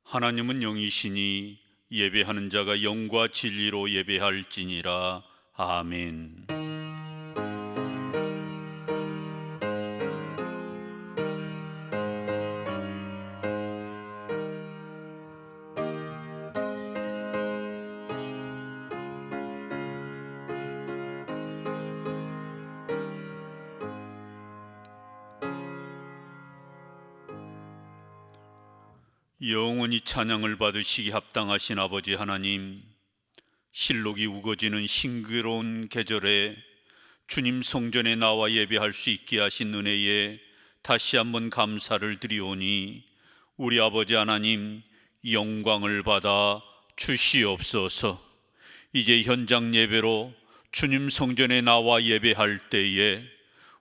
하나님은 영이시니 예배하는 자가 영과 진리로 예배할지니라. 아멘. 영원히 찬양을 받으시기 합당하신 아버지 하나님, 실록이 우거지는 싱그러운 계절에 주님 성전에 나와 예배할 수 있게 하신 은혜에 다시 한번 감사를 드리오니 우리 아버지 하나님, 영광을 받아 주시옵소서. 이제 현장 예배로 주님 성전에 나와 예배할 때에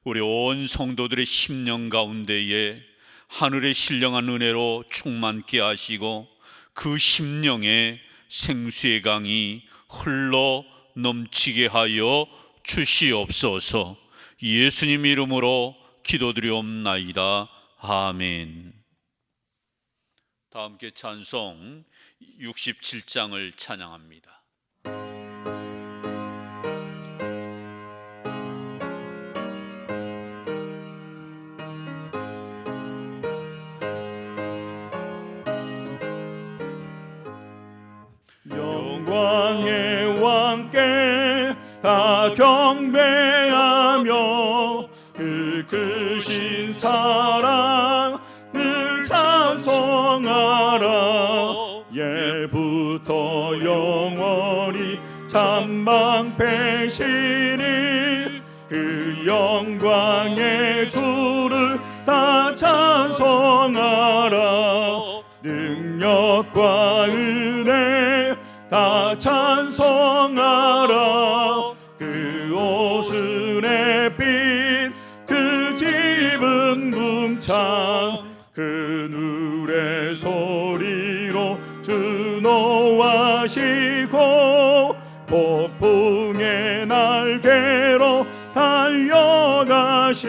우리 온 성도들의 심령 가운데에 하늘의 신령한 은혜로 충만케 하시고 그 심령에 생수의 강이 흘러 넘치게 하여 주시옵소서. 예수님 이름으로 기도드리옵나이다. 아멘. 다 함께 찬송 67장을 찬양합니다. 영광의 왕께 다 경배하며 그 크신 사랑을 찬송하라. 예부터 영원히 참방패시니 그 영광의 주를 다 찬송하라. 능력과 은혜 다 찬송하라. 그 옷은 햇빛 그 집은 궁창 그 누레 소리로 주 노하시고 폭풍의 날개로 달려가신다.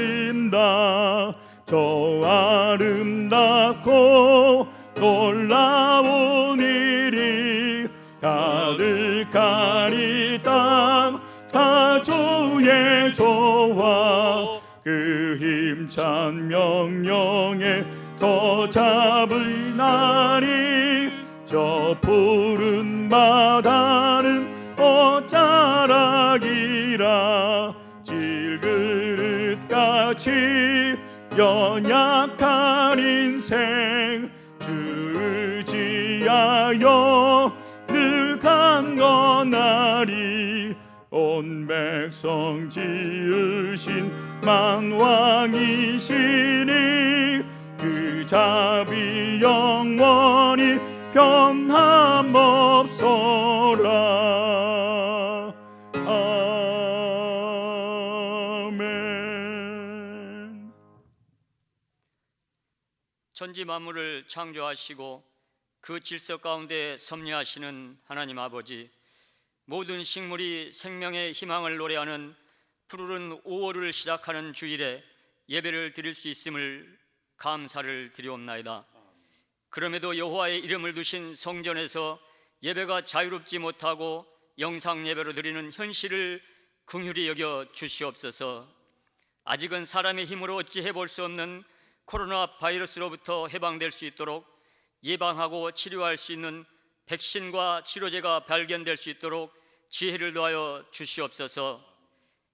저 아름답고 놀라운 일이 가득한 이 땅 다 주의 조화 그 힘찬 명령에 더 잡으나니 저 푸른 바다는 옷자락이라. 질그릇같이 연약한 인생 주 의지하여 늘 강건하리. 온 백성 지으신 만왕이시니 그 자비 영원히 변함없소라. 아멘. 천지 만물을 창조하시고 그 질서 가운데 섭리하시는 하나님 아버지, 모든 식물이 생명의 희망을 노래하는 푸르른 5월을 시작하는 주일에 예배를 드릴 수 있음을 감사를 드리옵나이다. 그럼에도 여호와의 이름을 두신 성전에서 예배가 자유롭지 못하고 영상 예배로 드리는 현실을 긍휼히 여겨 주시옵소서. 아직은 사람의 힘으로 어찌 해볼 수 없는 코로나 바이러스로부터 해방될 수 있도록 예방하고 치료할 수 있는 백신과 치료제가 발견될 수 있도록 지혜를 더하여 주시옵소서.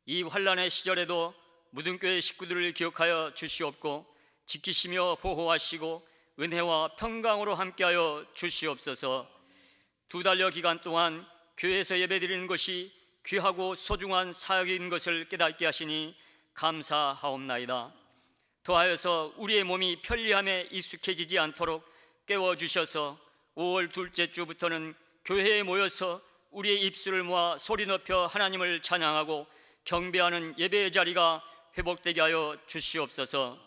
이 환난의 시절에도 무등교회 식구들을 기억하여 주시옵고 지키시며 보호하시고 은혜와 평강으로 함께하여 주시옵소서. 2달여 기간 동안 교회에서 예배드리는 것이 귀하고 소중한 사역인 것을 깨닫게 하시니 감사하옵나이다. 더하여서 우리의 몸이 편리함에 익숙해지지 않도록 깨워주셔서 5월 둘째 주부터는 교회에 모여서 우리의 입술을 모아 소리 높여 하나님을 찬양하고 경배하는 예배의 자리가 회복되게 하여 주시옵소서.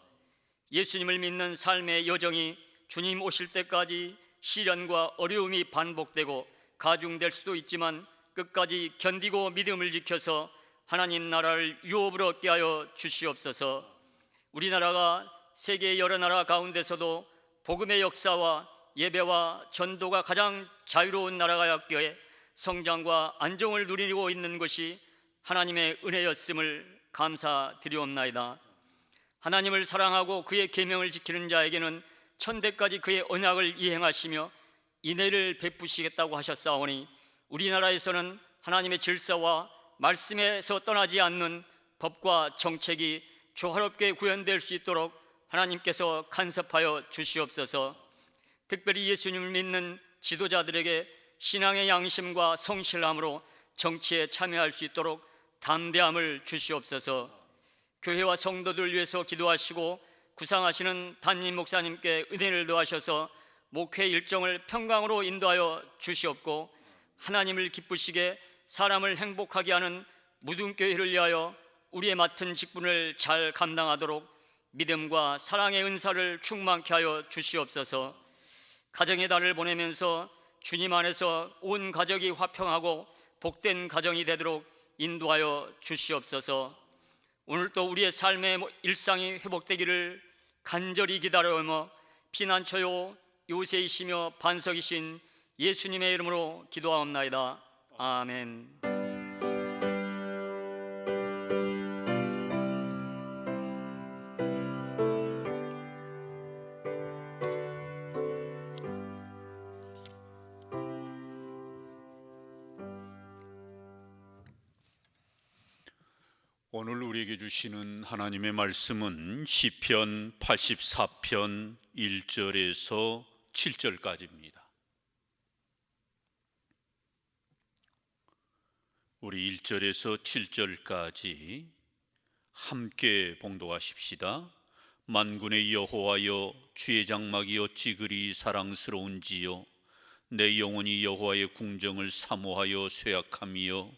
예수님을 믿는 삶의 여정이 주님 오실 때까지 시련과 어려움이 반복되고 가중될 수도 있지만 끝까지 견디고 믿음을 지켜서 하나님 나라를 유업으로 얻게 하여 주시옵소서. 우리나라가 세계 여러 나라 가운데서도 복음의 역사와 예배와 전도가 가장 자유로운 나라였기에 성장과 안정을 누리고 있는 것이 하나님의 은혜였음을 감사드리옵나이다. 하나님을 사랑하고 그의 계명을 지키는 자에게는 천대까지 그의 언약을 이행하시며 인애를 베푸시겠다고 하셨사오니, 우리나라에서는 하나님의 질서와 말씀에서 떠나지 않는 법과 정책이 조화롭게 구현될 수 있도록 하나님께서 간섭하여 주시옵소서. 특별히 예수님을 믿는 지도자들에게 신앙의 양심과 성실함으로 정치에 참여할 수 있도록 담대함을 주시옵소서. 교회와 성도들 위해서 기도하시고 구상하시는 담임 목사님께 은혜를 더하셔서 목회 일정을 평강으로 인도하여 주시옵고, 하나님을 기쁘시게 사람을 행복하게 하는 무등교회를 위하여 우리의 맡은 직분을 잘 감당하도록 믿음과 사랑의 은사를 충만케 하여 주시옵소서. 가정의 달을 보내면서 주님 안에서 온 가족이 화평하고 복된 가정이 되도록 인도하여 주시옵소서. 오늘도 우리의 삶의 일상이 회복되기를 간절히 기다려오며 피난처요 요새이시며 반석이신 예수님의 이름으로 기도하옵나이다. 아멘. 오늘 우리에게 주시는 하나님의 말씀은 시편 84편 1절에서 7절까지입니다. 우리 1절에서 7절까지 함께 봉독하십시다. 만군의 여호와여, 주의 장막이 어찌 그리 사랑스러운지요. 내 영혼이 여호와의 궁정을 사모하여 쇠약하며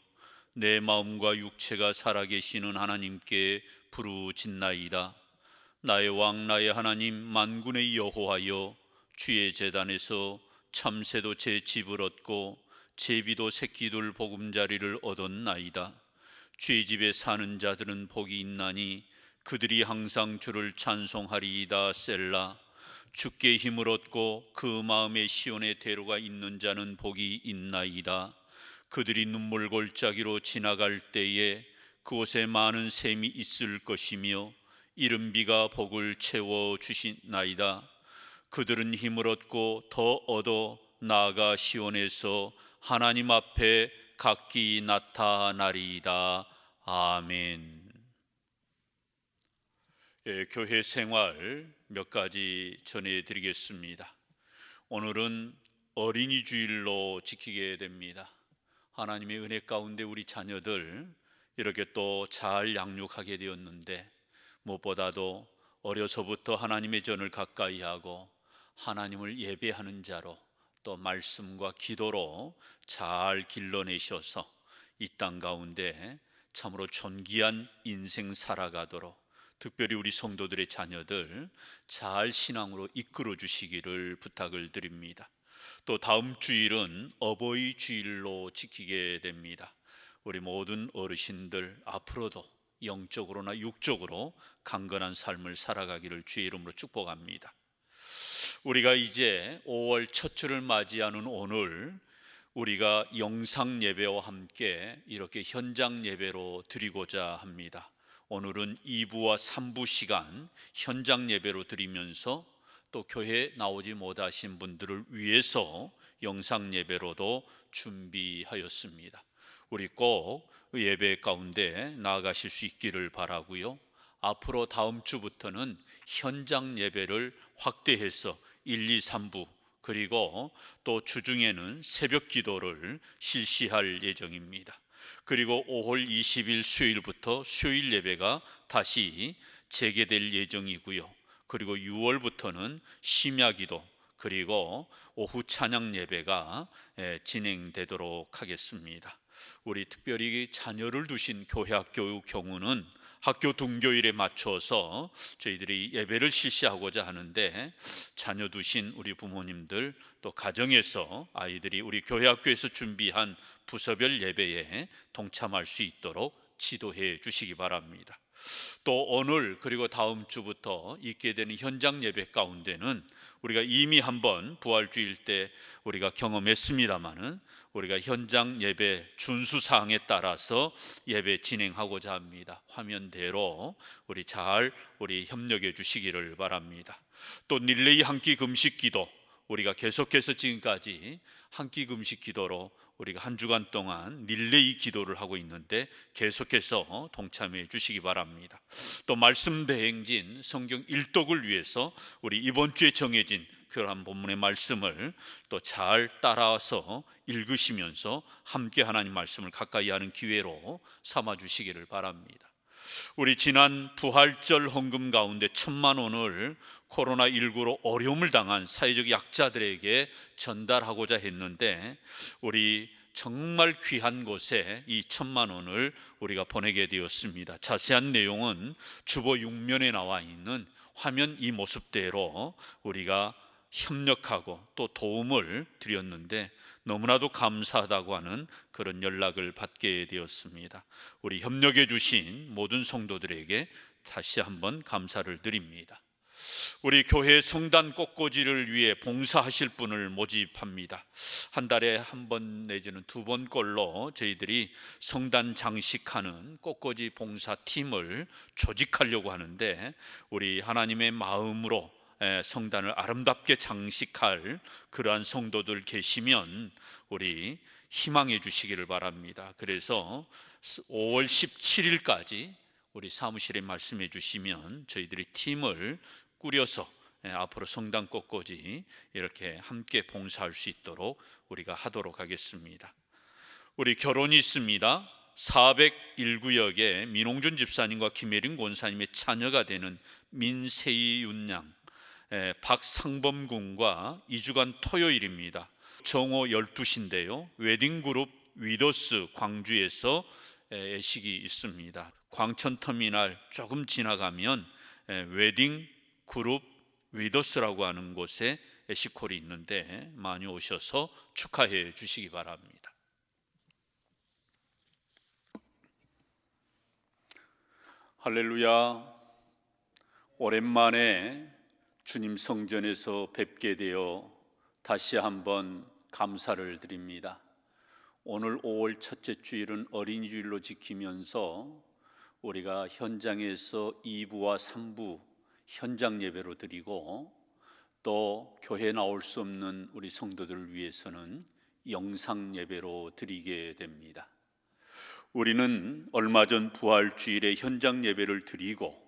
내 마음과 육체가 살아계시는 하나님께 부르짖나이다. 나의 왕 나의 하나님 만군의 여호와여, 주의 제단에서 참새도 제 집을 얻고 제비도 새끼들 보금자리를 얻었나이다. 주의 집에 사는 자들은 복이 있나니 그들이 항상 주를 찬송하리이다. 셀라. 주께 힘을 얻고 그 마음에 시온의 대로가 있는 자는 복이 있나이다. 그들이 눈물 골짜기로 지나갈 때에 그곳에 많은 샘이 있을 것이며 이른 비가 복을 채워 주시나이다. 그들은 힘을 얻고 더 얻어 나아가 시온에서 하나님 앞에 각기 나타나리이다. 아멘. 교회 생활 몇 가지 전해드리겠습니다. 오늘은 어린이 주일로 지키게 됩니다. 하나님의 은혜 가운데 우리 자녀들 이렇게 또 잘 양육하게 되었는데, 무엇보다도 어려서부터 하나님의 전을 가까이 하고 하나님을 예배하는 자로 또 말씀과 기도로 잘 길러내셔서 이 땅 가운데 참으로 존귀한 인생 살아가도록 특별히 우리 성도들의 자녀들 잘 신앙으로 이끌어 주시기를 부탁을 드립니다. 또 다음 주일은 어버이 주일로 지키게 됩니다. 우리 모든 어르신들 앞으로도 영적으로나 육적으로 강건한 삶을 살아가기를 주의 이름으로 축복합니다. 우리가 이제 5월 첫 주를 맞이하는 오늘, 우리가 영상 예배와 함께 이렇게 현장 예배로 드리고자 합니다. 오늘은 2부와 3부 시간 현장 예배로 드리면서 또 교회에 나오지 못하신 분들을 위해서 영상 예배로도 준비하였습니다. 우리 꼭 예배 가운데 나아가실 수 있기를 바라고요. 앞으로 다음 주부터는 현장 예배를 확대해서 1, 2, 3부 그리고 또 주중에는 새벽 기도를 실시할 예정입니다. 그리고 5월 20일 수요일부터 수요일 예배가 다시 재개될 예정이고요. 그리고 6월부터는 심야기도 그리고 오후 찬양 예배가 진행되도록 하겠습니다. 우리 특별히 자녀를 두신 교회학교 경우는 학교 등교일에 맞춰서 저희들이 예배를 실시하고자 하는데, 자녀 두신 우리 부모님들 또 가정에서 아이들이 우리 교회학교에서 준비한 부서별 예배에 동참할 수 있도록 지도해 주시기 바랍니다. 또 오늘 그리고 다음 주부터 있게 되는 현장 예배 가운데는 우리가 이미 한번 부활주일 때 우리가 경험했습니다마는 우리가 현장 예배 준수 사항에 따라서 예배 진행하고자 합니다. 화면대로 우리 협력해 주시기를 바랍니다. 또 릴레이 한 끼 금식 기도, 우리가 계속해서 지금까지 한 끼 금식 기도로 우리가 한 주간 동안 릴레이 기도를 하고 있는데 계속해서 동참해 주시기 바랍니다. 또 말씀 대행진 성경 일독을 위해서 우리 이번 주에 정해진 그러한 본문의 말씀을 또 잘 따라서 읽으시면서 함께 하나님 말씀을 가까이 하는 기회로 삼아 주시기를 바랍니다. 우리 지난 부활절 헌금 가운데 1,000만 원을 코로나19로 어려움을 당한 사회적 약자들에게 전달하고자 했는데 우리 정말 귀한 곳에 이 1,000만 원을 우리가 보내게 되었습니다. 자세한 내용은 주보 6면에 나와 있는 화면 이 모습대로 우리가 협력하고 또 도움을 드렸는데 너무나도 감사하다고 하는 그런 연락을 받게 되었습니다. 우리 협력해 주신 모든 성도들에게 다시 한번 감사를 드립니다. 우리 교회 성단 꽃꽂이를 위해 봉사하실 분을 모집합니다. 한 달에 한 번 내지는 2번꼴로 저희들이 성단 장식하는 꽃꽂이 봉사팀을 조직하려고 하는데 우리 하나님의 마음으로 성단을 아름답게 장식할 그러한 성도들 계시면 우리 희망해 주시기를 바랍니다. 그래서 5월 17일까지 우리 사무실에 말씀해 주시면 저희들이 팀을 꾸려서 앞으로 성단 꽃꽂이 이렇게 함께 봉사할 수 있도록 우리가 하도록 하겠습니다. 우리 결혼이 있습니다. 401구역에 민홍준 집사님과 김혜린 권사님의 자녀가 되는 민세희 윤양 박상범 군과 2주간 토요일입니다. 정오 12시인데요 웨딩그룹 위더스 광주에서 예식이 있습니다. 광천터미널 조금 지나가면 웨딩그룹 위더스라고 하는 곳에 예식홀이 있는데 많이 오셔서 축하해 주시기 바랍니다. 할렐루야. 오랜만에 주님 성전에서 뵙게 되어 다시 한번 감사를 드립니다. 오늘 5월 첫째 주일은 어린이 주일로 지키면서 우리가 현장에서 2부와 3부 현장 예배로 드리고 또 교회에 나올 수 없는 우리 성도들을 위해서는 영상 예배로 드리게 됩니다. 우리는 얼마 전 부활주일에 현장 예배를 드리고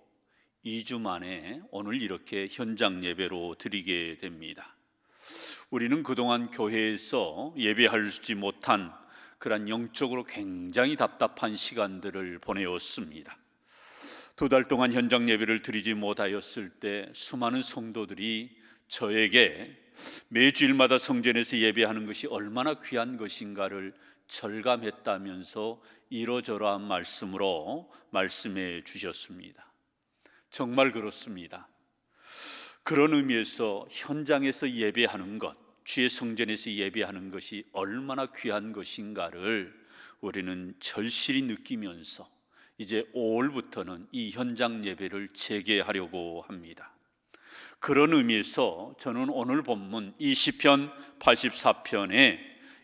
2주 만에 오늘 이렇게 현장 예배로 드리게 됩니다. 우리는 그동안 교회에서 예배하지 못한 그런 영적으로 굉장히 답답한 시간들을 보내었습니다. 2달 동안 현장 예배를 드리지 못하였을 때 수많은 성도들이 저에게 매주일마다 성전에서 예배하는 것이 얼마나 귀한 것인가를 절감했다면서 이러저러한 말씀으로 말씀해 주셨습니다. 정말 그렇습니다. 그런 의미에서 현장에서 예배하는 것, 주의 성전에서 예배하는 것이 얼마나 귀한 것인가를 우리는 절실히 느끼면서 이제 5월부터는 이 현장 예배를 재개하려고 합니다. 그런 의미에서 저는 오늘 본문 이 시편 84편에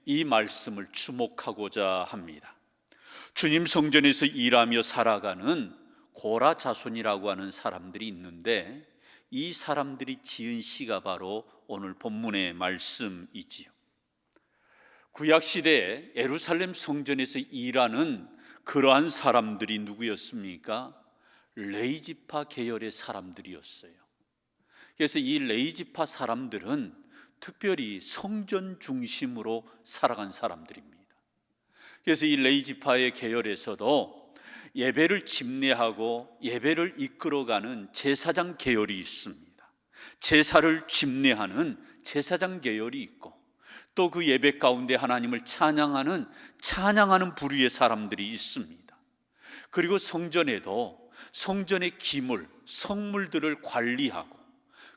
이 말씀을 주목하고자 합니다. 주님 성전에서 일하며 살아가는 고라 자손이라고 하는 사람들이 있는데 이 사람들이 지은 시가 바로 오늘 본문의 말씀이지요. 구약시대에 예루살렘 성전에서 일하는 그러한 사람들이 누구였습니까? 레위지파 계열의 사람들이었어요. 그래서 이 레위지파 사람들은 특별히 성전 중심으로 살아간 사람들입니다. 그래서 이 레위지파의 계열에서도 예배를 집례하고 예배를 이끌어가는 제사장 계열이 있습니다. 제사를 집례하는 제사장 계열이 있고 또 그 예배 가운데 하나님을 찬양하는 부류의 사람들이 있습니다. 그리고 성전에도 성전의 기물, 성물들을 관리하고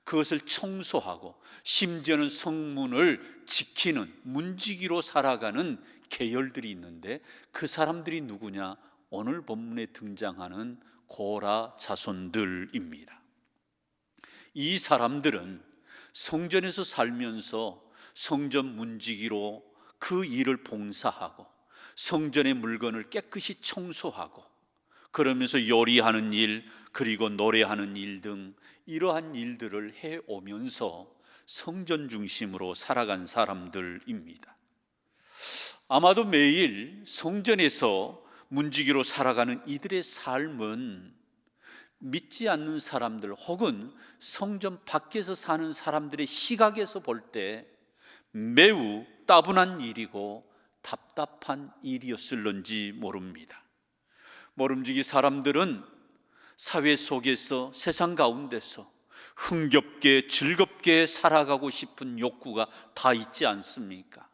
그것을 청소하고 심지어는 성문을 지키는 문지기로 살아가는 계열들이 있는데 그 사람들이 누구냐? 오늘 본문에 등장하는 고라 자손들입니다. 이 사람들은 성전에서 살면서 성전 문지기로 그 일을 봉사하고 성전의 물건을 깨끗이 청소하고 그러면서 요리하는 일 그리고 노래하는 일 등 이러한 일들을 해오면서 성전 중심으로 살아간 사람들입니다. 아마도 매일 성전에서 문지기로 살아가는 이들의 삶은 믿지 않는 사람들 혹은 성전 밖에서 사는 사람들의 시각에서 볼 때 매우 따분한 일이고 답답한 일이었을런지 모릅니다. 모름지기 사람들은 사회 속에서 세상 가운데서 흥겹게 즐겁게 살아가고 싶은 욕구가 다 있지 않습니까?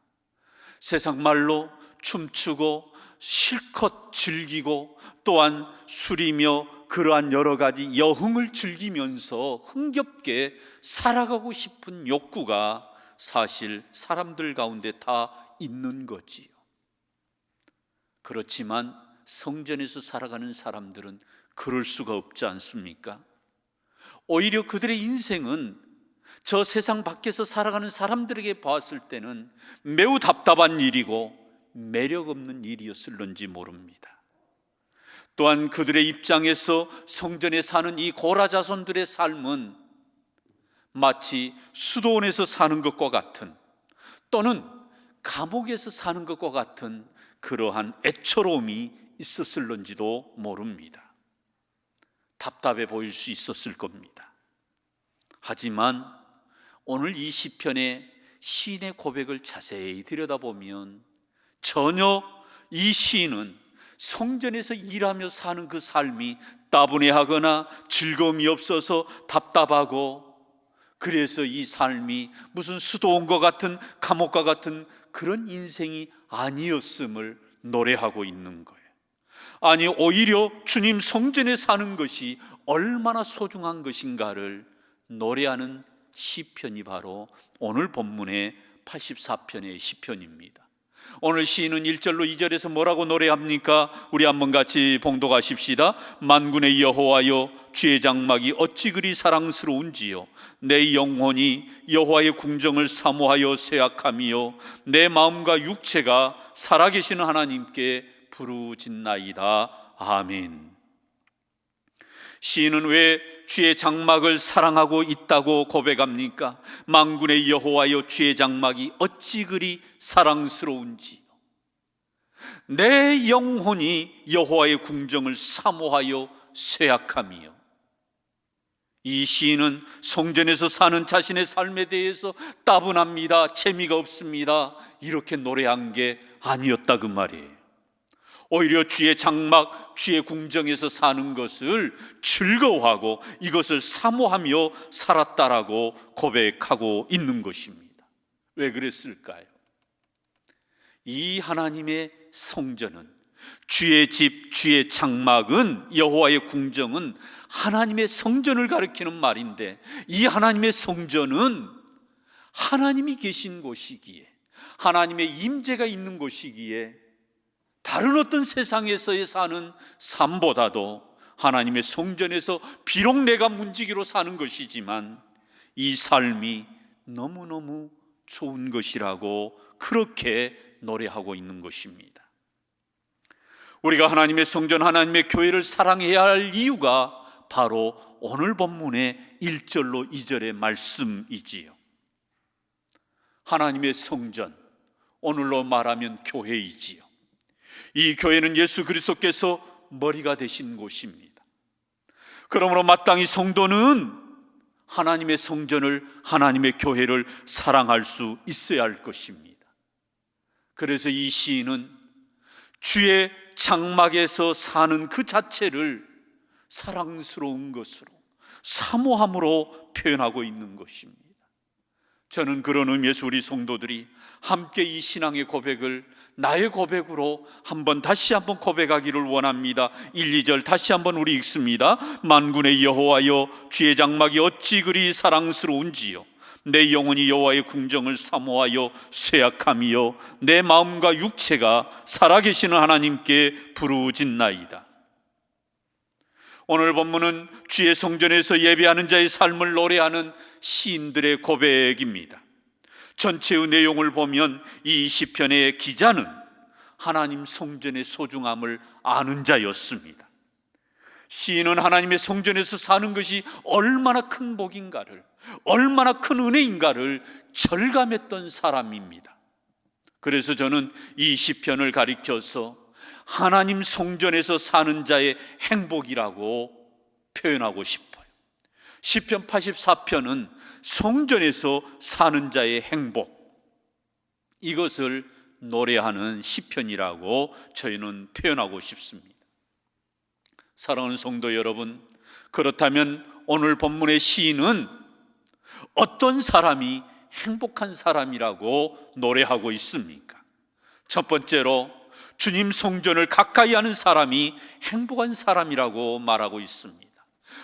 세상 말로 춤추고 실컷 즐기고 또한 술이며 그러한 여러 가지 여흥을 즐기면서 흥겹게 살아가고 싶은 욕구가 사실 사람들 가운데 다 있는 거지요. 그렇지만 성전에서 살아가는 사람들은 그럴 수가 없지 않습니까? 오히려 그들의 인생은 저 세상 밖에서 살아가는 사람들에게 봤을 때는 매우 답답한 일이고 매력 없는 일이었을런지 모릅니다. 또한 그들의 입장에서 성전에 사는 이 고라 자손들의 삶은 마치 수도원에서 사는 것과 같은 또는 감옥에서 사는 것과 같은 그러한 애처로움이 있었을런지도 모릅니다. 답답해 보일 수 있었을 겁니다. 하지만 오늘 이 시편의 시인의 고백을 자세히 들여다보면 전혀 이 시인은 성전에서 일하며 사는 그 삶이 따분해하거나 즐거움이 없어서 답답하고 그래서 이 삶이 무슨 수도원과 같은 감옥과 같은 그런 인생이 아니었음을 노래하고 있는 거예요. 아니 오히려 주님 성전에 사는 것이 얼마나 소중한 것인가를 노래하는 시편이 바로 오늘 본문의 84편의 시편입니다. 오늘 시인은 1절로 2절에서 뭐라고 노래합니까? 우리 한번 같이 봉독하십시다. 만군의 여호와여 주의 장막이 어찌 그리 사랑스러운지요. 내 영혼이 여호와의 궁정을 사모하여 쇠약하며 내 마음과 육체가 살아계시는 하나님께 부르짖나이다. 아멘. 시인은 왜 주의 장막을 사랑하고 있다고 고백합니까? 만군의 여호와여 주의 장막이 어찌 그리 사랑스러운지요. 내 영혼이 여호와의 궁정을 사모하여 쇠약하며 이 시인은 성전에서 사는 자신의 삶에 대해서 따분합니다. 재미가 없습니다. 이렇게 노래한 게 아니었다 그 말이에요. 오히려 주의 장막, 주의 궁정에서 사는 것을 즐거워하고 이것을 사모하며 살았다라고 고백하고 있는 것입니다. 왜 그랬을까요? 이 하나님의 성전은 주의 집, 주의 장막은 여호와의 궁정은 하나님의 성전을 가리키는 말인데 이 하나님의 성전은 하나님이 계신 곳이기에 하나님의 임재가 있는 곳이기에 다른 어떤 세상에서의 사는 삶보다도 하나님의 성전에서 비록 내가 문지기로 사는 것이지만 이 삶이 너무너무 좋은 것이라고 그렇게 노래하고 있는 것입니다. 우리가 하나님의 성전, 하나님의 교회를 사랑해야 할 이유가 바로 오늘 본문의 1절로 2절의 말씀이지요. 하나님의 성전, 오늘로 말하면 교회이지요. 이 교회는 예수 그리스도께서 머리가 되신 곳입니다. 그러므로 마땅히 성도는 하나님의 성전을, 하나님의 교회를 사랑할 수 있어야 할 것입니다. 그래서 이 시인은 주의 장막에서 사는 그 자체를 사랑스러운 것으로, 사모함으로 표현하고 있는 것입니다. 저는 그런 의미에서 우리 성도들이 함께 이 신앙의 고백을 나의 고백으로 다시 한번 고백하기를 원합니다. 1, 2절 다시 한번 우리 읽습니다. 만군의 여호와여 주의 장막이 어찌 그리 사랑스러운지요. 내 영혼이 여호와의 궁정을 사모하여 쇠약함이요 내 마음과 육체가 살아계시는 하나님께 부르짖나이다. 오늘 본문은 주의 성전에서 예배하는 자의 삶을 노래하는 시인들의 고백입니다. 전체의 내용을 보면 이 시편의 기자는 하나님 성전의 소중함을 아는 자였습니다. 시인은 하나님의 성전에서 사는 것이 얼마나 큰 복인가를, 얼마나 큰 은혜인가를 절감했던 사람입니다. 그래서 저는 이 시편을 가리켜서 하나님 성전에서 사는 자의 행복이라고 표현하고 싶어요. 시편 84편은 성전에서 사는 자의 행복, 이것을 노래하는 시편이라고 저희는 표현하고 싶습니다. 사랑하는 성도 여러분, 그렇다면 오늘 본문의 시인은 어떤 사람이 행복한 사람이라고 노래하고 있습니까? 첫 번째로 주님 성전을 가까이 하는 사람이 행복한 사람이라고 말하고 있습니다.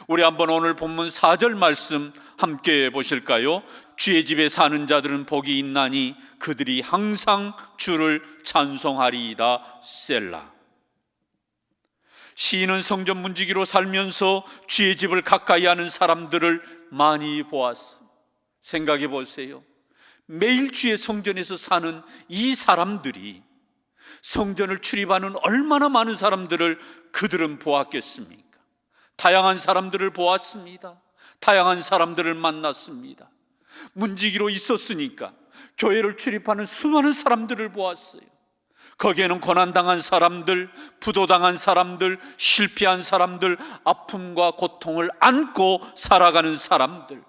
우리 한번 오늘 본문 4절 말씀 함께 보실까요? 주의 집에 사는 자들은 복이 있나니 그들이 항상 주를 찬송하리이다. 셀라. 시인은 성전 문지기로 살면서 주의 집을 가까이 하는 사람들을 많이 보았어. 생각해 보세요. 매일 주의 성전에서 사는 이 사람들이 성전을 출입하는 얼마나 많은 사람들을 그들은 보았겠습니까? 다양한 사람들을 보았습니다. 다양한 사람들을 만났습니다. 문지기로 있었으니까 교회를 출입하는 수많은 사람들을 보았어요. 거기에는 고난당한 사람들, 부도당한 사람들, 실패한 사람들, 아픔과 고통을 안고 살아가는 사람들,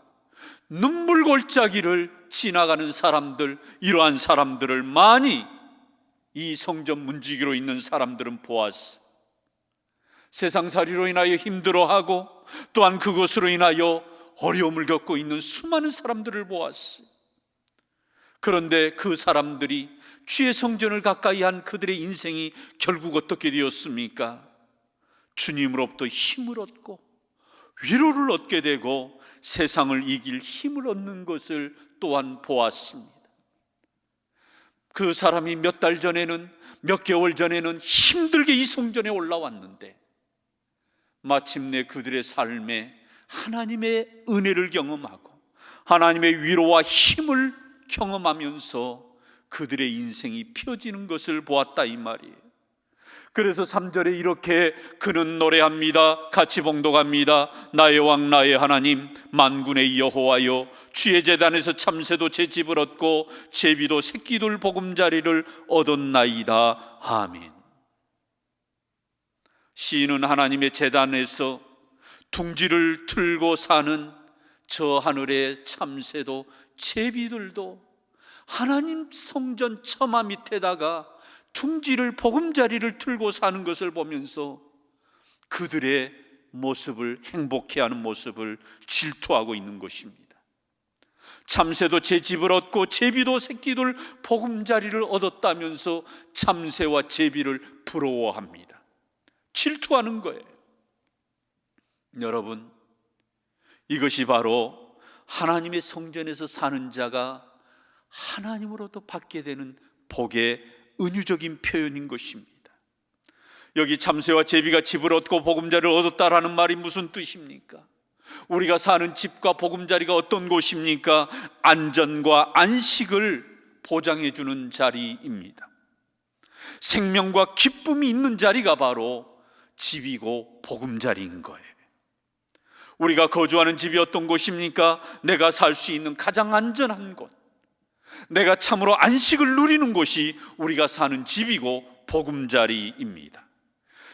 눈물 골짜기를 지나가는 사람들, 이러한 사람들을 많이 이 성전 문지기로 있는 사람들은 보았어. 세상살이로 인하여 힘들어하고 또한 그것으로 인하여 어려움을 겪고 있는 수많은 사람들을 보았어. 그런데 그 사람들이 주의 성전을 가까이 한 그들의 인생이 결국 어떻게 되었습니까? 주님으로부터 힘을 얻고 위로를 얻게 되고 세상을 이길 힘을 얻는 것을 또한 보았습니다. 그 사람이 몇 달 전에는, 몇 개월 전에는 힘들게 이 성전에 올라왔는데 마침내 그들의 삶에 하나님의 은혜를 경험하고 하나님의 위로와 힘을 경험하면서 그들의 인생이 펴지는 것을 보았다, 이 말이에요. 그래서 3절에 이렇게 그는 노래합니다. 같이 봉독합니다. 나의 왕 나의 하나님 만군의 여호와여, 주의 제단에서 참새도 제 집을 얻고 제비도 새끼들 보금자리를 얻었나이다. 아멘. 시인은 하나님의 제단에서 둥지를 틀고 사는 저 하늘의 참새도 제비들도 하나님 성전 처마 밑에다가 둥지를 보금자리를 틀고 사는 것을 보면서 그들의 모습을, 행복해하는 모습을 질투하고 있는 것입니다. 참새도 제 집을 얻고 제비도 새끼들 보금자리를 얻었다면서 참새와 제비를 부러워합니다. 질투하는 거예요. 여러분, 이것이 바로 하나님의 성전에서 사는 자가 하나님으로부터 받게 되는 복의 은유적인 표현인 것입니다. 여기 참새와 제비가 집을 얻고 보금자리를 얻었다라는 말이 무슨 뜻입니까? 우리가 사는 집과 보금자리가 어떤 곳입니까? 안전과 안식을 보장해 주는 자리입니다. 생명과 기쁨이 있는 자리가 바로 집이고 보금자리인 거예요. 우리가 거주하는 집이 어떤 곳입니까? 내가 살 수 있는 가장 안전한 곳, 내가 참으로 안식을 누리는 곳이 우리가 사는 집이고 보금자리입니다.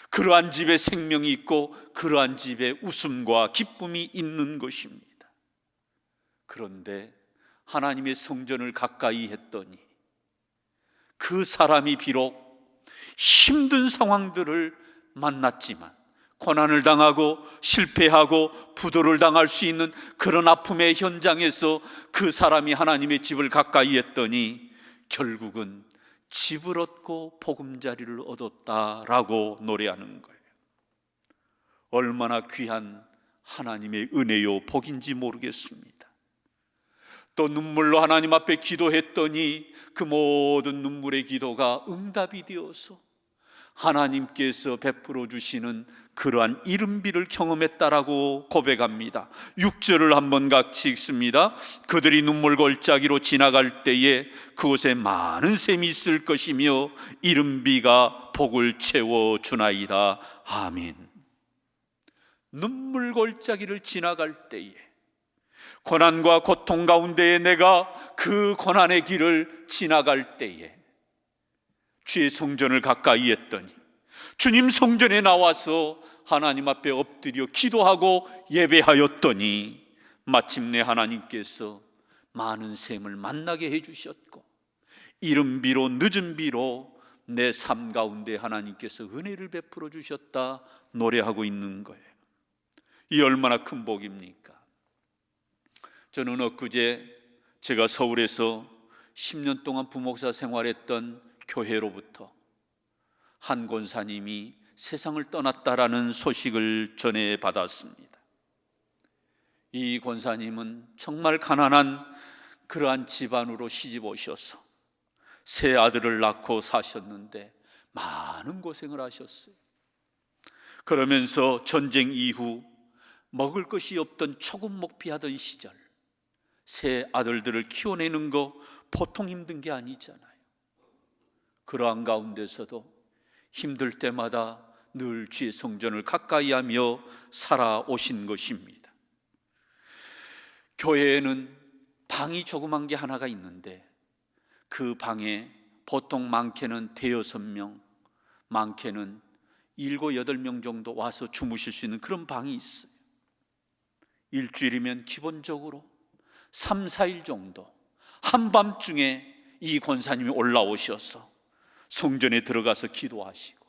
그러한 집에 생명이 있고 그러한 집에 웃음과 기쁨이 있는 것입니다. 그런데 하나님의 성전을 가까이 했더니 그 사람이 비록 힘든 상황들을 만났지만, 고난을 당하고 실패하고 부도를 당할 수 있는 그런 아픔의 현장에서 그 사람이 하나님의 집을 가까이 했더니 결국은 집을 얻고 보금자리를 얻었다라고 노래하는 거예요. 얼마나 귀한 하나님의 은혜요 복인지 모르겠습니다. 또 눈물로 하나님 앞에 기도했더니 그 모든 눈물의 기도가 응답이 되어서 하나님께서 베풀어 주시는 그러한 이른비를 경험했다라고 고백합니다. 6절을 한번 같이 읽습니다. 그들이 눈물 골짜기로 지나갈 때에 그곳에 많은 샘이 있을 것이며 이른비가 복을 채워 주나이다. 아멘. 눈물 골짜기를 지나갈 때에, 고난과 고통 가운데에 내가 그 고난의 길을 지나갈 때에 주의 성전을 가까이 했더니, 주님 성전에 나와서 하나님 앞에 엎드려 기도하고 예배하였더니 마침내 하나님께서 많은 샘을 만나게 해주셨고 이른 비로 늦은 비로 내 삶 가운데 하나님께서 은혜를 베풀어 주셨다 노래하고 있는 거예요. 이 얼마나 큰 복입니까? 저는 엊그제 제가 서울에서 10년 동안 부목사 생활했던 교회로부터 한 권사님이 세상을 떠났다라는 소식을 전해받았습니다. 이 권사님은 정말 가난한 그러한 집안으로 시집 오셔서 세 아들을 낳고 사셨는데 많은 고생을 하셨어요. 그러면서 전쟁 이후 먹을 것이 없던 초급목피하던 시절 세 아들들을 키워내는 거 보통 힘든 게 아니잖아요. 그러한 가운데서도 힘들 때마다 늘 주의 성전을 가까이 하며 살아오신 것입니다. 교회에는 방이 조그만 게 하나가 있는데 그 방에 보통 많게는 5-6명, 많게는 7-8명 정도 와서 주무실 수 있는 그런 방이 있어요. 일주일이면 기본적으로 3-4일 정도 한밤중에 이 권사님이 올라오셔서 성전에 들어가서 기도하시고,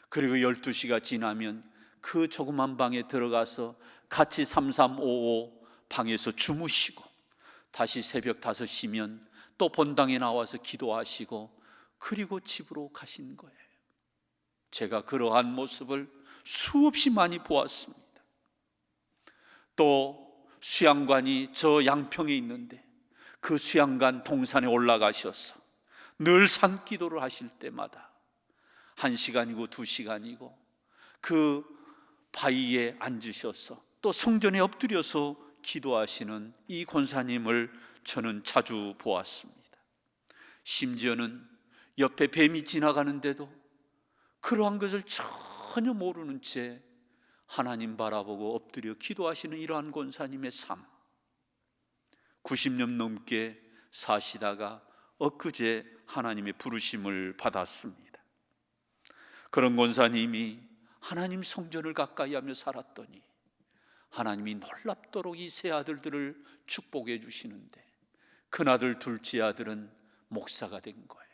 그리고 12시가 지나면 그 조그만 방에 들어가서 같이 3355 방에서 주무시고, 다시 새벽 5시면 또 본당에 나와서 기도하시고, 그리고 집으로 가신 거예요. 제가 그러한 모습을 수없이 많이 보았습니다. 또 수양관이 저 양평에 있는데 그 수양관 동산에 올라가셔서 늘 산기도를 하실 때마다 1시간이고 2시간이고 그 바위에 앉으셔서 또 성전에 엎드려서 기도하시는 이 권사님을 저는 자주 보았습니다. 심지어는 옆에 뱀이 지나가는데도 그러한 것을 전혀 모르는 채 하나님 바라보고 엎드려 기도하시는 이러한 권사님의 삶, 90년 넘게 사시다가 엊그제 하나님의 부르심을 받았습니다. 그런 권사님이 하나님 성전을 가까이 하며 살았더니 하나님이 놀랍도록 이 세 아들들을 축복해 주시는데, 큰아들 둘째 아들은 목사가 된 거예요.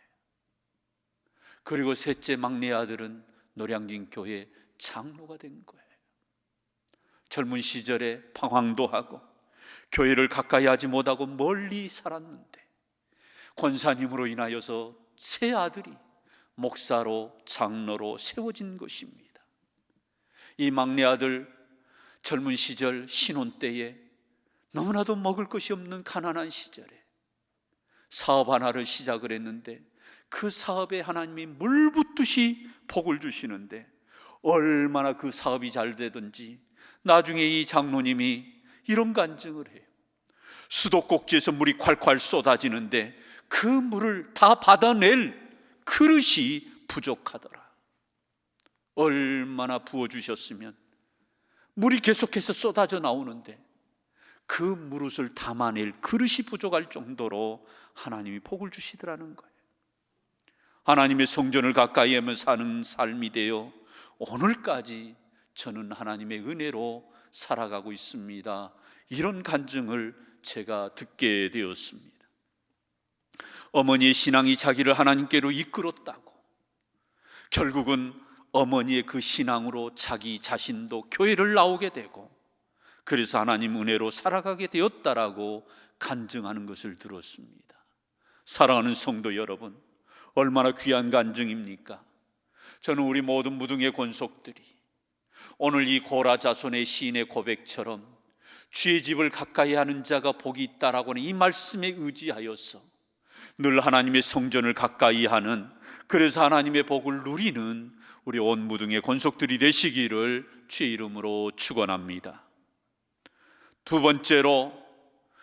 그리고 셋째 막내 아들은 노량진 교회 장로가 된 거예요. 젊은 시절에 방황도 하고 교회를 가까이 하지 못하고 멀리 살았는데 권사님으로 인하여서 세 아들이 목사로 장로로 세워진 것입니다. 이 막내 아들 젊은 시절 신혼 때에 너무나도 먹을 것이 없는 가난한 시절에 사업 하나를 시작을 했는데 그 사업에 하나님이 물 붓듯이 복을 주시는데 얼마나 그 사업이 잘 되든지 나중에 이 장로님이 이런 간증을 해요. 수도꼭지에서 물이 콸콸 쏟아지는데 그 물을 다 받아낼 그릇이 부족하더라. 얼마나 부어주셨으면 물이 계속해서 쏟아져 나오는데 그 물옷을 담아낼 그릇이 부족할 정도로 하나님이 복을 주시더라는 거예요. 하나님의 성전을 가까이 하며 사는 삶이 되어 오늘까지 저는 하나님의 은혜로 살아가고 있습니다. 이런 간증을 제가 듣게 되었습니다. 어머니의 신앙이 자기를 하나님께로 이끌었다고, 결국은 어머니의 그 신앙으로 자기 자신도 교회를 나오게 되고 그래서 하나님 은혜로 살아가게 되었다라고 간증하는 것을 들었습니다. 사랑하는 성도 여러분, 얼마나 귀한 간증입니까? 저는 우리 모든 무등의 권속들이 오늘 이 고라 자손의 시인의 고백처럼 주의 집을 가까이 하는 자가 복이 있다라고 하는 이 말씀에 의지하여서 늘 하나님의 성전을 가까이 하는, 그래서 하나님의 복을 누리는 우리 온 무등의 권속들이 되시기를 주의 이름으로 축원합니다. 두 번째로,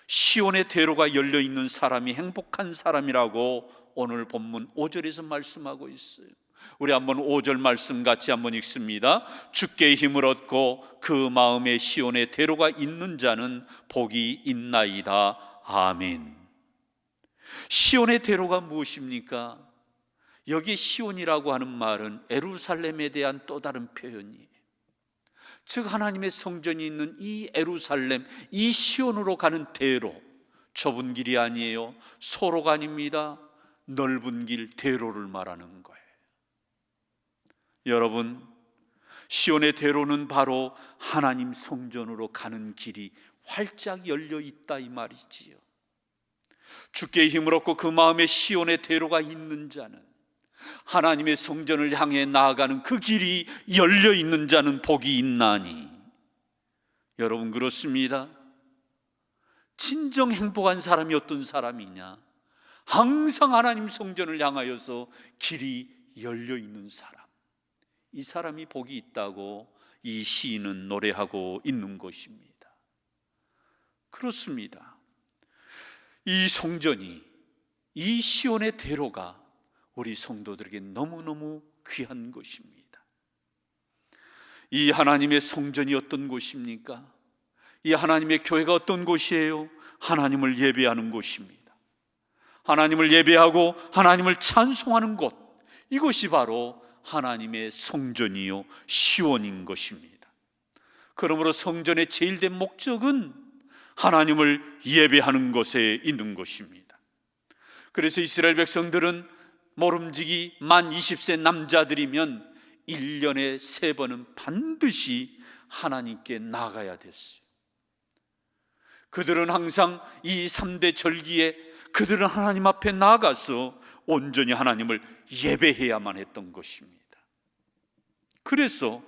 시온의 대로가 열려 있는 사람이 행복한 사람이라고 오늘 본문 5절에서 말씀하고 있어요. 우리 한번 5절 말씀 같이 한번 읽습니다. 주께 힘을 얻고 그 마음에 시온의 대로가 있는 자는 복이 있나이다. 아멘. 시온의 대로가 무엇입니까? 여기 시온이라고 하는 말은 예루살렘에 대한 또 다른 표현이에요. 즉 하나님의 성전이 있는 이 예루살렘, 이 시온으로 가는 대로, 좁은 길이 아니에요. 소로가 아닙니다. 넓은 길, 대로를 말하는 거예요. 여러분, 시온의 대로는 바로 하나님 성전으로 가는 길이 활짝 열려 있다 이 말이지요. 주께 힘을 얻고 그 마음에 시온의 대로가 있는 자는, 하나님의 성전을 향해 나아가는 그 길이 열려 있는 자는 복이 있나니. 여러분, 그렇습니다. 진정 행복한 사람이 어떤 사람이냐? 항상 하나님 성전을 향하여서 길이 열려 있는 사람, 이 사람이 복이 있다고 이 시인은 노래하고 있는 것입니다. 그렇습니다. 이 성전이, 이 시온의 대로가 우리 성도들에게 너무너무 귀한 것입니다. 이 하나님의 성전이 어떤 곳입니까? 이 하나님의 교회가 어떤 곳이에요? 하나님을 예배하는 곳입니다. 하나님을 예배하고 하나님을 찬송하는 곳, 이것이 바로 하나님의 성전이요 시온인 것입니다. 그러므로 성전의 제일된 목적은 하나님을 예배하는 것에 있는 것입니다. 그래서 이스라엘 백성들은 모름지기 만 20세 남자들이면 1년에 3번은 반드시 하나님께 나가야 됐어요. 그들은 항상 이 3대 절기에 그들은 하나님 앞에 나가서 온전히 하나님을 예배해야만 했던 것입니다. 그래서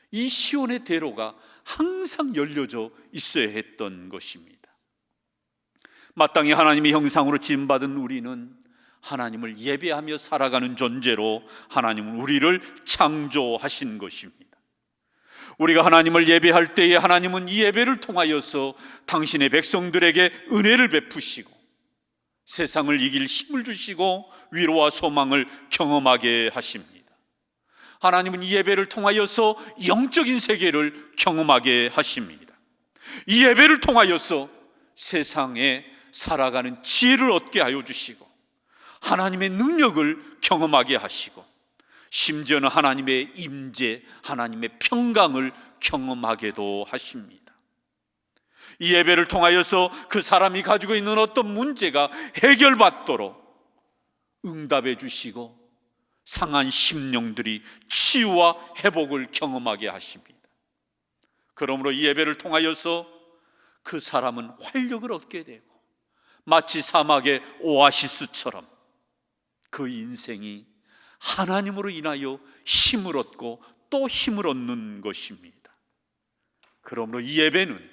이 시온의 대로가 항상 열려져 있어야 했던 것입니다. 마땅히 하나님의 형상으로 지음받은 우리는 하나님을 예배하며 살아가는 존재로 하나님은 우리를 창조하신 것입니다. 우리가 하나님을 예배할 때에 하나님은 이 예배를 통하여서 당신의 백성들에게 은혜를 베푸시고 세상을 이길 힘을 주시고 위로와 소망을 경험하게 하십니다. 하나님은 이 예배를 통하여서 영적인 세계를 경험하게 하십니다. 이 예배를 통하여서 세상에 살아가는 지혜를 얻게 하여 주시고 하나님의 능력을 경험하게 하시고 심지어는 하나님의 임재, 하나님의 평강을 경험하게도 하십니다. 이 예배를 통하여서 그 사람이 가지고 있는 어떤 문제가 해결받도록 응답해 주시고 상한 심령들이 치유와 회복을 경험하게 하십니다. 그러므로 이 예배를 통하여서 그 사람은 활력을 얻게 되고 마치 사막의 오아시스처럼 그 인생이 하나님으로 인하여 힘을 얻고 또 힘을 얻는 것입니다. 그러므로 이 예배는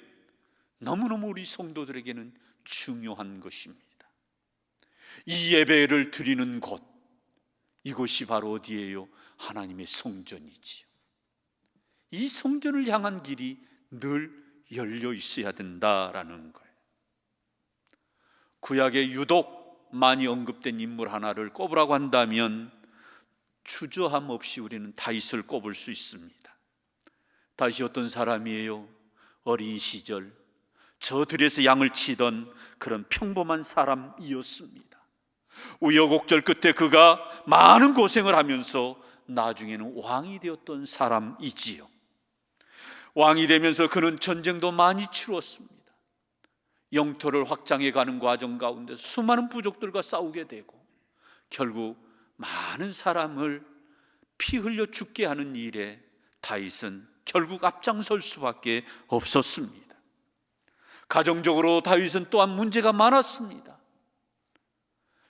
너무너무 우리 성도들에게는 중요한 것입니다. 이 예배를 드리는 곳, 이곳이 바로 어디예요? 하나님의 성전이지요. 이 성전을 향한 길이 늘 열려 있어야 된다라는 거예요. 구약에 유독 많이 언급된 인물 하나를 꼽으라고 한다면 주저함 없이 우리는 다윗을 꼽을 수 있습니다. 다윗이 어떤 사람이에요? 어린 시절 저 들에서 양을 치던 그런 평범한 사람이었습니다. 우여곡절 끝에 그가 많은 고생을 하면서 나중에는 왕이 되었던 사람이지요. 왕이 되면서 그는 전쟁도 많이 치루었습니다. 영토를 확장해 가는 과정 가운데 수많은 부족들과 싸우게 되고 결국 많은 사람을 피 흘려 죽게 하는 일에 다윗은 결국 앞장설 수밖에 없었습니다. 가정적으로 다윗은 또한 문제가 많았습니다.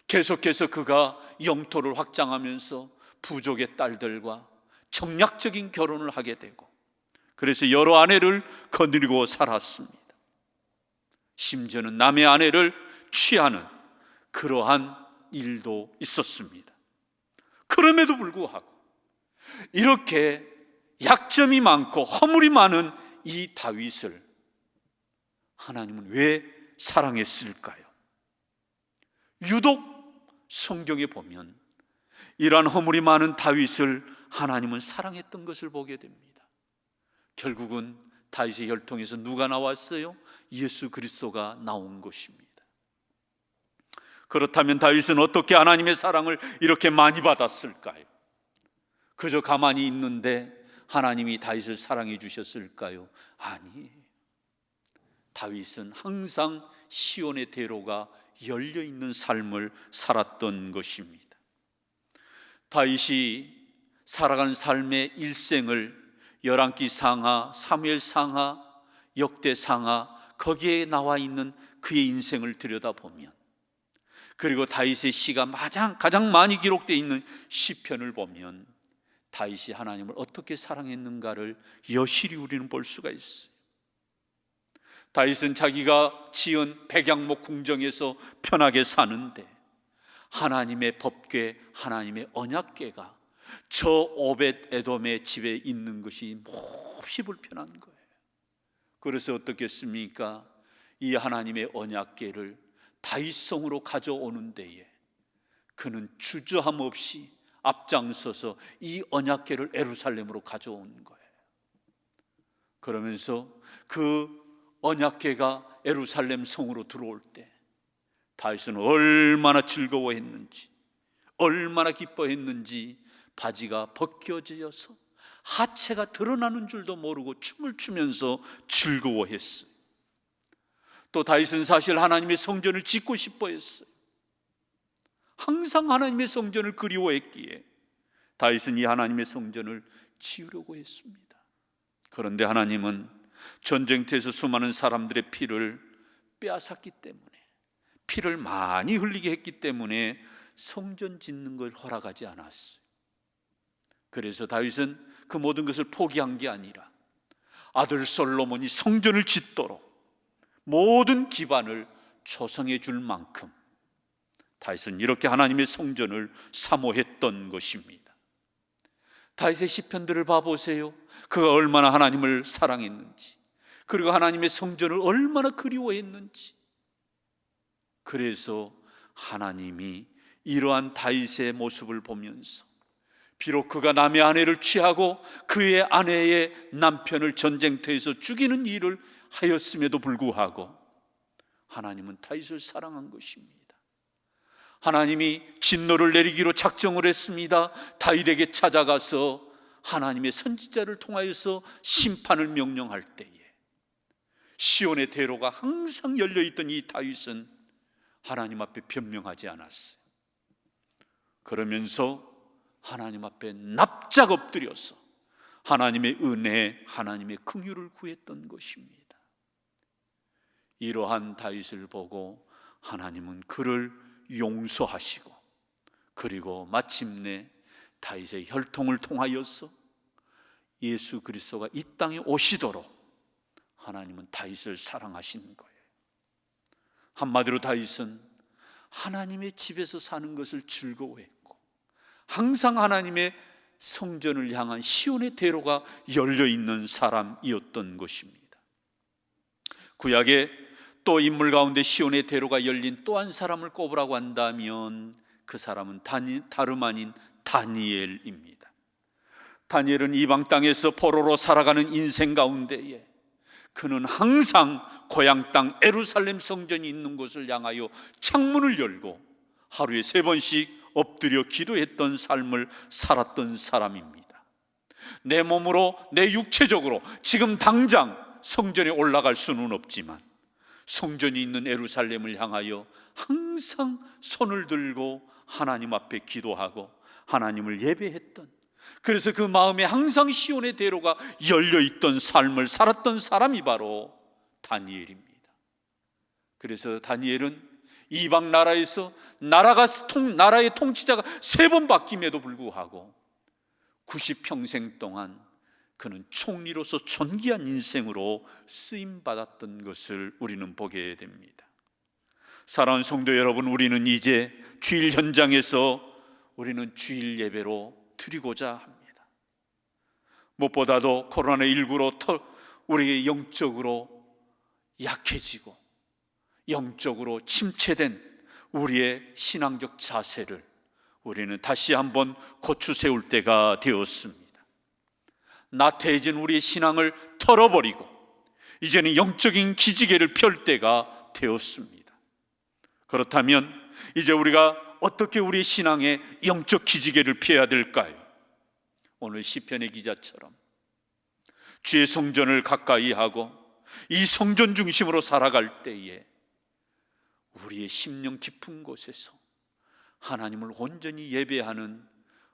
계속해서 그가 영토를 확장하면서 부족의 딸들과 정략적인 결혼을 하게 되고 그래서 여러 아내를 거느리고 살았습니다. 심지어는 남의 아내를 취하는 그러한 일도 있었습니다. 그럼에도 불구하고 이렇게 약점이 많고 허물이 많은 이 다윗을 하나님은 왜 사랑했을까요? 유독 성경에 보면 이러한 허물이 많은 다윗을 하나님은 사랑했던 것을 보게 됩니다. 결국은 다윗의 혈통에서 누가 나왔어요? 예수 그리스도가 나온 것입니다. 그렇다면 다윗은 어떻게 하나님의 사랑을 이렇게 많이 받았을까요? 그저 가만히 있는데 하나님이 다윗을 사랑해 주셨을까요? 아니에요. 다윗은 항상 시온의 대로가 열려 있는 삶을 살았던 것입니다. 다윗이 살아간 삶의 일생을 열왕기 상하, 사무엘 상하, 역대 상하 거기에 나와 있는 그의 인생을 들여다보면, 그리고 다윗의 시가 가장 많이 기록되어 있는 시편을 보면 다윗이 하나님을 어떻게 사랑했는가를 여실히 우리는 볼 수가 있어요. 다윗은 자기가 지은 백양목 궁정에서 편하게 사는데 하나님의 법궤, 하나님의 언약궤가 저 오벳 에돔의 집에 있는 것이 몹시 불편한 거예요. 그래서 어떻겠습니까? 이 하나님의 언약궤를 다윗성으로 가져오는 데에 그는 주저함 없이 앞장서서 이 언약궤를 예루살렘으로 가져온 거예요. 그러면서 그 언약궤가 예루살렘 성으로 들어올 때 다윗은 얼마나 즐거워했는지, 얼마나 기뻐했는지 바지가 벗겨져서 하체가 드러나는 줄도 모르고 춤을 추면서 즐거워했어요. 또 다윗은 사실 하나님의 성전을 짓고 싶어 했어요. 항상 하나님의 성전을 그리워했기에 다윗은 이 하나님의 성전을 지으려고 했습니다. 그런데 하나님은 전쟁터에서 수많은 사람들의 피를 빼앗았기 때문에, 피를 많이 흘리게 했기 때문에 성전 짓는 걸 허락하지 않았어요. 그래서 다윗은 그 모든 것을 포기한 게 아니라 아들 솔로몬이 성전을 짓도록 모든 기반을 조성해 줄 만큼 다윗은 이렇게 하나님의 성전을 사모했던 것입니다. 다윗의 시편들을 봐보세요. 그가 얼마나 하나님을 사랑했는지, 그리고 하나님의 성전을 얼마나 그리워했는지. 그래서 하나님이 이러한 다윗의 모습을 보면서 비록 그가 남의 아내를 취하고 그의 아내의 남편을 전쟁터에서 죽이는 일을 하였음에도 불구하고 하나님은 다윗을 사랑한 것입니다. 하나님이 진노를 내리기로 작정을 했습니다. 다윗에게 찾아가서 하나님의 선지자를 통하여서 심판을 명령할 때에 시온의 대로가 항상 열려있던 이 다윗은 하나님 앞에 변명하지 않았어요. 그러면서 하나님 앞에 납작 엎드려서 하나님의 은혜, 하나님의 긍휼을 구했던 것입니다. 이러한 다윗을 보고 하나님은 그를 용서하시고, 그리고 마침내 다윗의 혈통을 통하여서 예수 그리스도가 이 땅에 오시도록 하나님은 다윗을 사랑하시는 거예요. 한마디로 다윗은 하나님의 집에서 사는 것을 즐거워했고 항상 하나님의 성전을 향한 시온의 대로가 열려있는 사람이었던 것입니다. 구약에 또 인물 가운데 시온의 대로가 열린 또 한 사람을 꼽으라고 한다면 그 사람은 다름 아닌 다니엘입니다. 다니엘은 이방 땅에서 포로로 살아가는 인생 가운데에 그는 항상 고향 땅 예루살렘 성전이 있는 곳을 향하여 창문을 열고 하루에 3번씩 엎드려 기도했던 삶을 살았던 사람입니다. 내 몸으로, 내 육체적으로 지금 당장 성전에 올라갈 수는 없지만 성전이 있는 예루살렘을 향하여 항상 손을 들고 하나님 앞에 기도하고 하나님을 예배했던, 그래서 그 마음에 항상 시온의 대로가 열려있던 삶을 살았던 사람이 바로 다니엘입니다. 그래서 다니엘은 이방 나라에서 나라의 통치자가 3번 바뀜에도 불구하고 90평생 동안 그는 총리로서 존귀한 인생으로 쓰임받았던 것을 우리는 보게 됩니다. 사랑하는 성도 여러분, 우리는 이제 주일 현장에서 우리는 주일 예배로 드리고자 합니다. 무엇보다도 코로나19로 우리의 영적으로 약해지고 영적으로 침체된 우리의 신앙적 자세를 우리는 다시 한번 고추 세울 때가 되었습니다. 나태해진 우리의 신앙을 털어버리고 이제는 영적인 기지개를 펼 때가 되었습니다. 그렇다면 이제 우리가 어떻게 우리의 신앙의 영적 기지개를 펴야 될까요? 오늘 시편의 기자처럼 주의 성전을 가까이 하고 이 성전 중심으로 살아갈 때에 우리의 심령 깊은 곳에서 하나님을 온전히 예배하는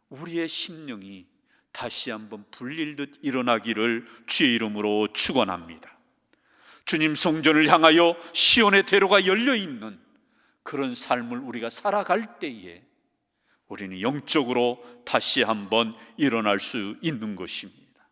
우리의 심령이 다시 한번 불릴듯 일어나기를 주의 이름으로 축원합니다. 주님 성전을 향하여 시온의 대로가 열려있는 그런 삶을 우리가 살아갈 때에 우리는 영적으로 다시 한번 일어날 수 있는 것입니다.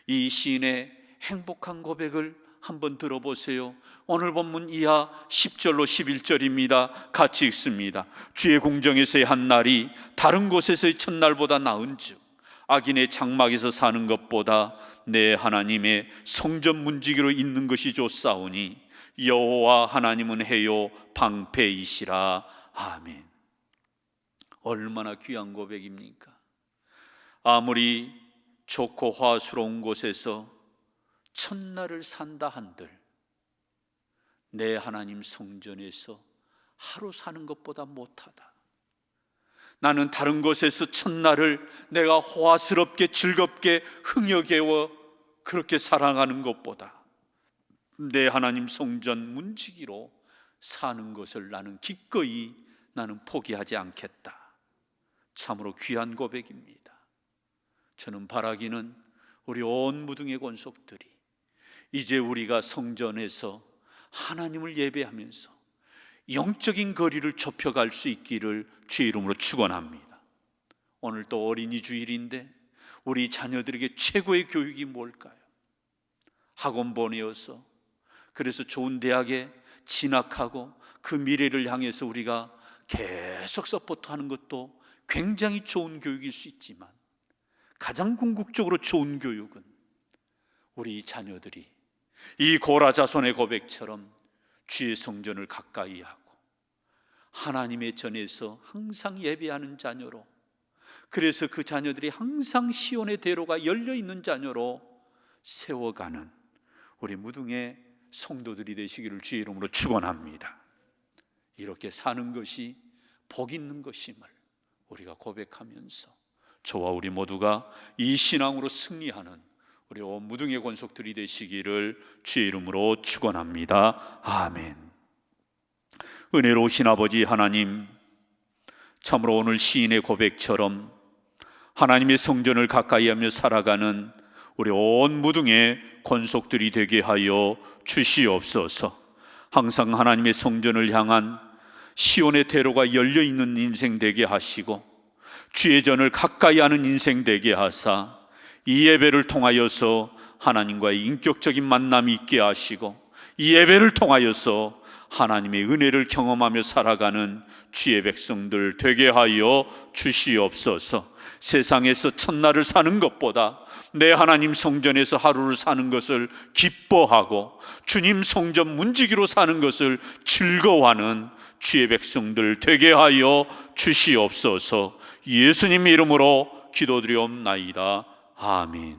이 시인의 행복한 고백을 한번 들어보세요. 오늘 본문 이하 10절로 11절입니다. 같이 읽습니다. 주의 궁정에서의 한 날이 다른 곳에서의 첫날보다 나은즉 악인의 장막에서 사는 것보다 내 하나님의 성전 문지기로 있는 것이 좋사오니 여호와 하나님은 해요 방패이시라. 아멘. 얼마나 귀한 고백입니까? 아무리 좋고 화수로운 곳에서 첫날을 산다 한들 내 하나님 성전에서 하루 사는 것보다 못하다. 나는 다른 곳에서 첫날을 내가 호화스럽게 즐겁게 흥여개워 그렇게 사랑하는 것보다 내 하나님 성전 문지기로 사는 것을 나는 기꺼이 나는 포기하지 않겠다. 참으로 귀한 고백입니다. 저는 바라기는 우리 온 무등의 권속들이 이제 우리가 성전에서 하나님을 예배하면서 영적인 거리를 좁혀갈 수 있기를 주의 이름으로 축원합니다. 오늘 또 어린이 주일인데 우리 자녀들에게 최고의 교육이 뭘까요? 학원 보내어서 그래서 좋은 대학에 진학하고 그 미래를 향해서 우리가 계속 서포트하는 것도 굉장히 좋은 교육일 수 있지만 가장 궁극적으로 좋은 교육은 우리 자녀들이 이 고라 자손의 고백처럼 주의 성전을 가까이 하고 하나님의 전에서 항상 예배하는 자녀로, 그래서 그 자녀들이 항상 시온의 대로가 열려있는 자녀로 세워가는 우리 무등의 성도들이 되시기를 주의 이름으로 축원합니다. 이렇게 사는 것이 복 있는 것임을 우리가 고백하면서 저와 우리 모두가 이 신앙으로 승리하는 우리 온 무등의 권속들이 되시기를 주의 이름으로 축원합니다. 아멘. 은혜로우신 아버지 하나님, 참으로 오늘 시인의 고백처럼 하나님의 성전을 가까이 하며 살아가는 우리 온 무등의 권속들이 되게 하여 주시옵소서. 항상 하나님의 성전을 향한 시온의 대로가 열려있는 인생 되게 하시고 주의 전을 가까이 하는 인생 되게 하사 이 예배를 통하여서 하나님과의 인격적인 만남이 있게 하시고 이 예배를 통하여서 하나님의 은혜를 경험하며 살아가는 주의 백성들 되게 하여 주시옵소서. 세상에서 첫날을 사는 것보다 내 하나님 성전에서 하루를 사는 것을 기뻐하고 주님 성전 문지기로 사는 것을 즐거워하는 주의 백성들 되게 하여 주시옵소서. 예수님 이름으로 기도드리옵나이다. 아멘.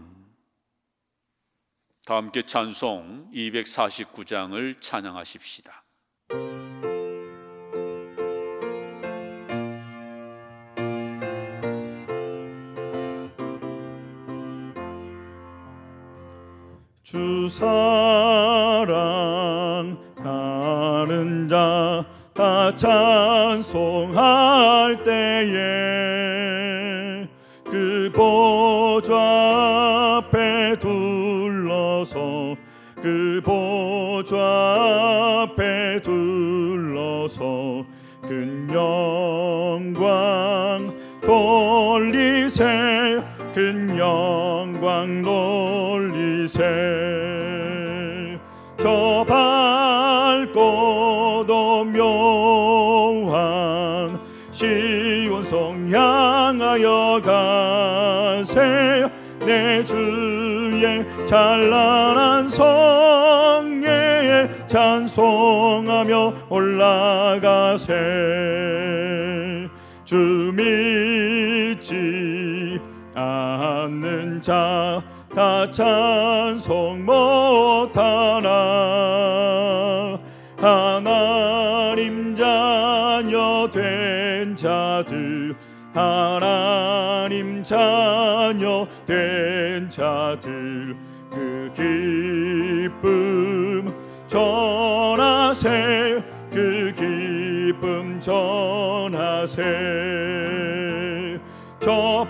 다 함께 찬송 249장을 찬양하십시다. 주 사랑하는 자 다 찬송할 때에 그 보좌 앞에 둘러서 그 보좌 앞에 둘러서 큰 영광 돌리세 큰 영광 영광 돌리세. 저 밝고도 묘한 시온성 향하여 가세. 내 주의 찬란한 성에 찬송하며 올라가세. 주 믿지 않는 자 다 찬송 못하나. 하나님 자녀 된 자들, 하나님 자녀 된 자들, 그 기쁨 전하세. 그 기쁨 전하세. 저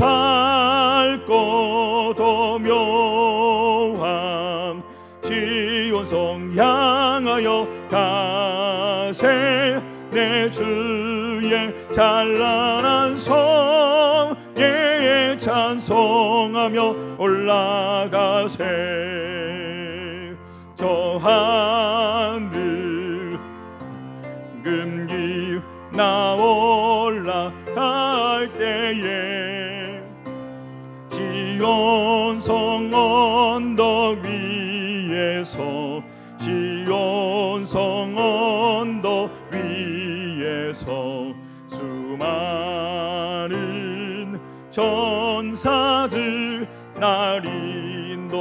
밝고도 묘한 시온성 향하여 가세. 내 주의 찬란한 성에 찬송하며 올라가세. 저 하늘 금기 나 올라갈 때에 시온성 언덕 위에서, 시온성 언덕 위에서 수많은 전사들 날 인도하리라.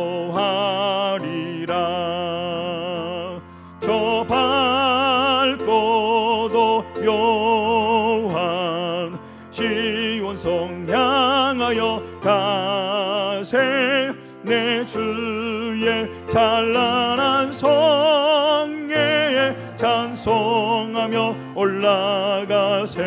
저 밝고도 묘한 시온성 향하여 가세. 내 주의 찬란한 성에 찬송하며 올라가세.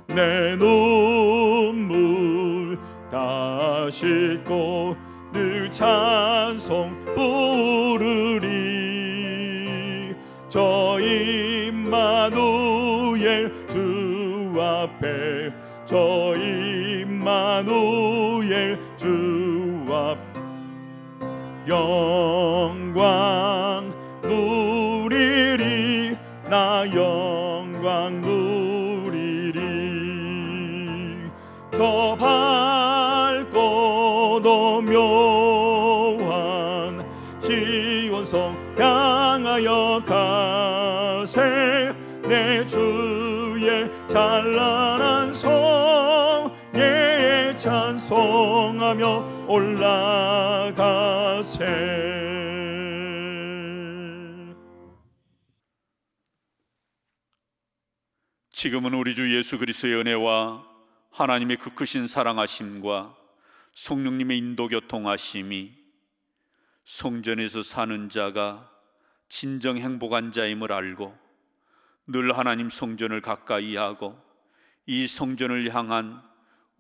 내 눈물 다 씻고 늘 찬송 부르리. 저 임마누엘 주 앞에, 저 임마누엘 주 앞 영광 누리리. 나 영광 누리리. 저 밝고도 묘한 시온성 향하여 가세. 내 주의 찬란한 성에 찬송하며 올라가세. 지금은 우리 주 예수 그리스도의 은혜와 하나님의 그 크신 사랑하심과 성령님의 인도 교통하심이 성전에서 사는 자가 진정 행복한 자임을 알고 늘 하나님 성전을 가까이 하고 이 성전을 향한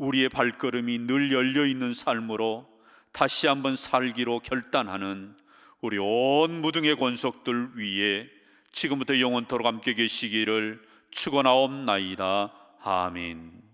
우리의 발걸음이 늘 열려있는 삶으로 다시 한번 살기로 결단하는 우리 온 무등의 권속들 위에 지금부터 영원토록 함께 계시기를 축원하옵나이다. 아멘.